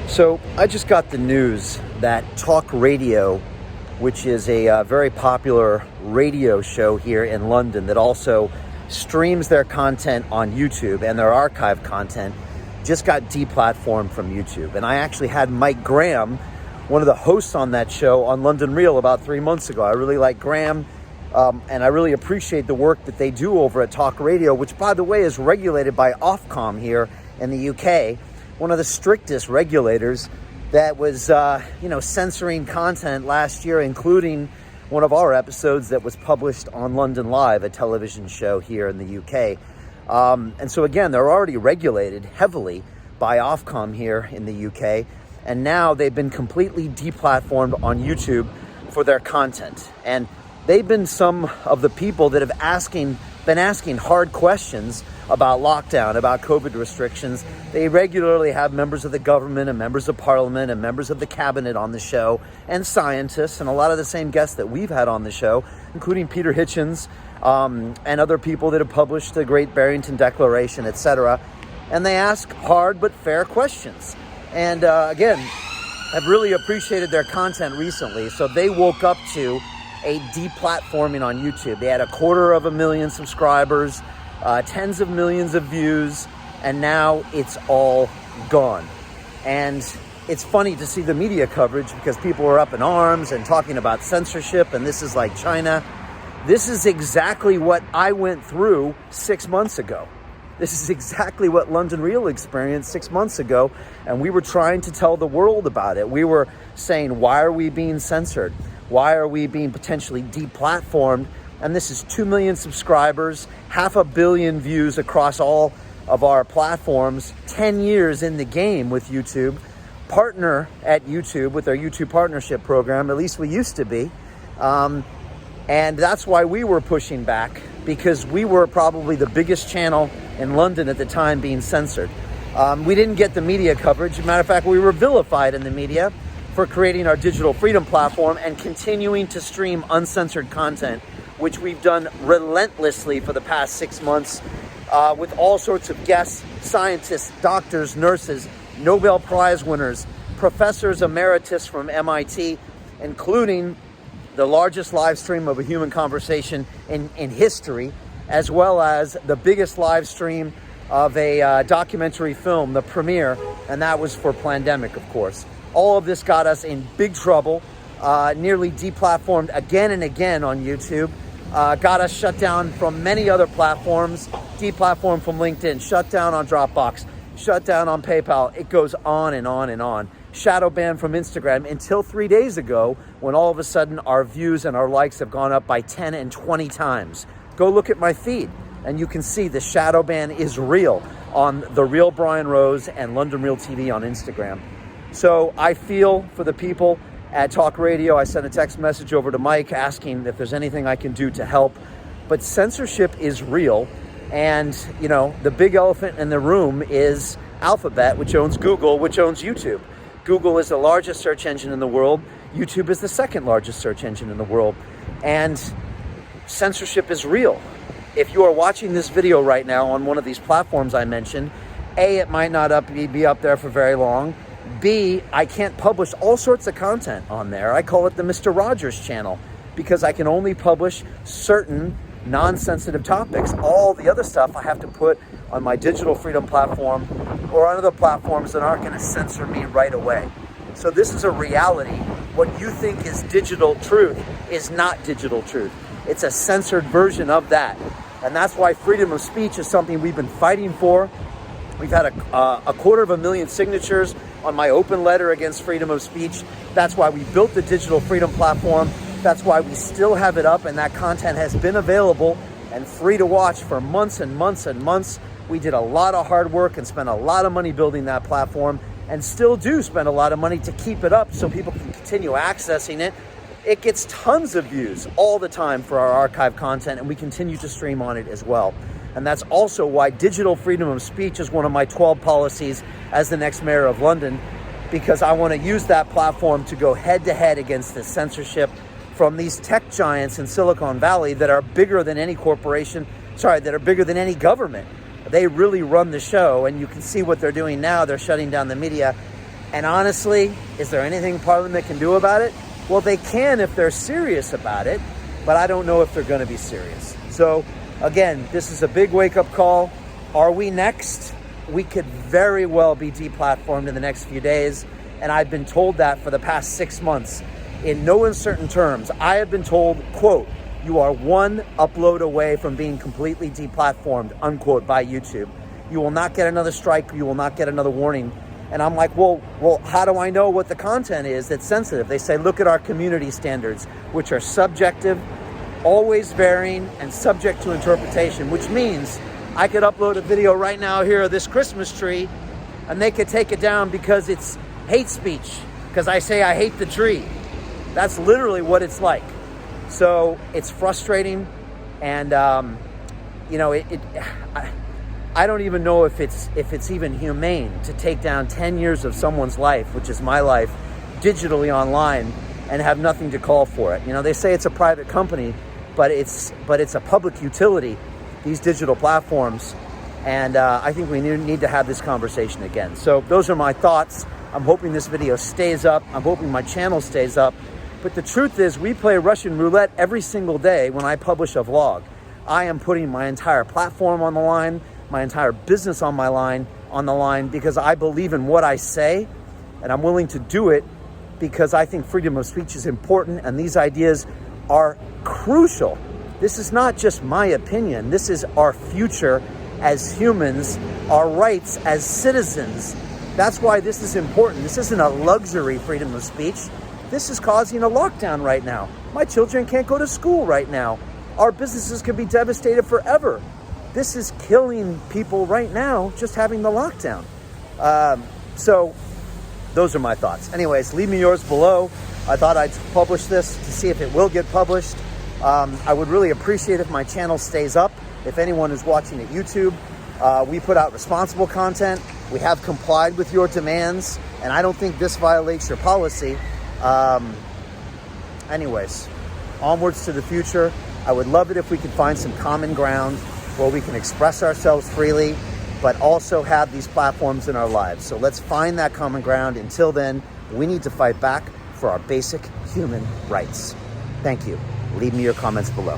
So I just got the news that Talkradio, which is a very popular radio show here in London that also streams their content on YouTube and their archive content, just got deplatformed from YouTube. And I actually had Mike Graham, one of the hosts on that show, on London Real about 3 months ago. I really like Graham, and I really appreciate the work that they do over at Talkradio, which, by the way, is regulated by Ofcom here in the UK, one of the strictest regulators that was, censoring content last year, including one of our episodes that was published on London Live, a television show here in the UK. And so, again, they're already regulated heavily by Ofcom here in the UK. And now they've been completely deplatformed on YouTube for their content. And they've been some of the people that have been asking hard questions about lockdown, about COVID restrictions. They regularly have members of the government and members of parliament and members of the cabinet on the show, and scientists, and a lot of the same guests that we've had on the show, including Peter Hitchens, and other people that have published the Great Barrington Declaration, etc. And they ask hard but fair questions. And again, I've really appreciated their content recently. So they woke up to a deplatforming on YouTube. They had 250,000 subscribers, tens of millions of views, and now it's all gone. And it's funny to see the media coverage because people are up in arms and talking about censorship, and this is like China. This is exactly what I went through 6 months ago. This is exactly what London Real experienced 6 months ago, and we were trying to tell the world about it. We were saying, why are we being censored? Why are we being potentially deplatformed? And this is 2 million subscribers, 500 million views across all of our platforms, 10 years in the game with YouTube, partner at YouTube with our YouTube partnership program, at least we used to be. And that's why we were pushing back, because we were probably the biggest channel in London at the time being censored. We didn't get the media coverage. As a matter of fact, we were vilified in the media for creating our digital freedom platform and continuing to stream uncensored content, which we've done relentlessly for the past 6 months with all sorts of guests, scientists, doctors, nurses, Nobel Prize winners, professors emeritus from MIT, including the largest live stream of a human conversation in history, as well as the biggest live stream of a documentary film, the premiere, and that was for Plandemic, of course. All of this got us in big trouble, nearly deplatformed again and again on YouTube, got us shut down from many other platforms, deplatformed from LinkedIn, shut down on Dropbox, shut down on PayPal. It goes on and on and on. Shadow banned from Instagram until 3 days ago, when all of a sudden our views and our likes have gone up by 10 and 20 times. Go look at my feed and you can see the shadow ban is real on The Real Brian Rose and London Real TV on Instagram. So I feel for the people at Talk Radio. I sent a text message over to Mike asking if there's anything I can do to help. But censorship is real. And, the big elephant in the room is Alphabet, which owns Google, which owns YouTube. Google is the largest search engine in the world. YouTube is the second largest search engine in the world. And censorship is real. If you are watching this video right now on one of these platforms I mentioned, A, it might not be up there for very long. B, I can't publish all sorts of content on there. I call it the Mr. Rogers channel because I can only publish certain non-sensitive topics. All the other stuff I have to put on my digital freedom platform or on other platforms that aren't going to censor me right away. So this is a reality. What you think is digital truth is not digital truth. It's a censored version of that. And that's why freedom of speech is something we've been fighting for. We've had a 250,000 signatures on my open letter against freedom of speech. That's why we built the digital freedom platform. That's why we still have it up, and that content has been available and free to watch for months and months and months. We did a lot of hard work and spent a lot of money building that platform, and still do spend a lot of money to keep it up so people can continue accessing it. It gets tons of views all the time for our archive content, and we continue to stream on it as well. And that's also why digital freedom of speech is one of my 12 policies as the next mayor of London, because I want to use that platform to go head to head against the censorship from these tech giants in Silicon Valley that are bigger than any that are bigger than any government. They really run the show, and you can see what they're doing now. They're shutting down the media. And honestly, is there anything Parliament can do about it? Well, they can if they're serious about it, but I don't know if they're going to be serious. So again, this is a big wake-up call. Are we next? We could very well be deplatformed in the next few days, and I've been told that for the past 6 months. In no uncertain terms, I have been told, quote, you are one upload away from being completely deplatformed, unquote, by YouTube. You will not get another strike. You will not get another warning. And I'm like, well, how do I know what the content is that's sensitive? They say, look at our community standards, which are subjective, always varying, and subject to interpretation, which means I could upload a video right now here of this Christmas tree, and they could take it down because it's hate speech, because I say I hate the tree. That's literally what it's like. So it's frustrating, and I don't even know if it's even humane to take down 10 years of someone's life, which is my life, digitally online, and have nothing to call for it. You know, they say it's a private company, but it's a public utility, these digital platforms, and I think we need to have this conversation again. So those are my thoughts. I'm hoping this video stays up. I'm hoping my channel stays up. But the truth is, we play Russian roulette every single day when I publish a vlog. I am putting my entire platform on the line, my entire business on the line, because I believe in what I say, and I'm willing to do it because I think freedom of speech is important, and these ideas are crucial. This is not just my opinion. This is our future as humans, our rights as citizens. That's why this is important. This isn't a luxury, freedom of speech. This is causing a lockdown right now. My children can't go to school right now. Our businesses could be devastated forever. This is killing people right now, just having the lockdown. So those are my thoughts. Anyways, leave me yours below. I thought I'd publish this to see if it will get published. I would really appreciate if my channel stays up. If anyone is watching at YouTube, we put out responsible content. We have complied with your demands, and I don't think this violates your policy. Anyways, onwards to the future. I would love it if we could find some common ground where we can express ourselves freely, but also have these platforms in our lives. So let's find that common ground. Until then, we need to fight back for our basic human rights. Thank you. Leave me your comments below.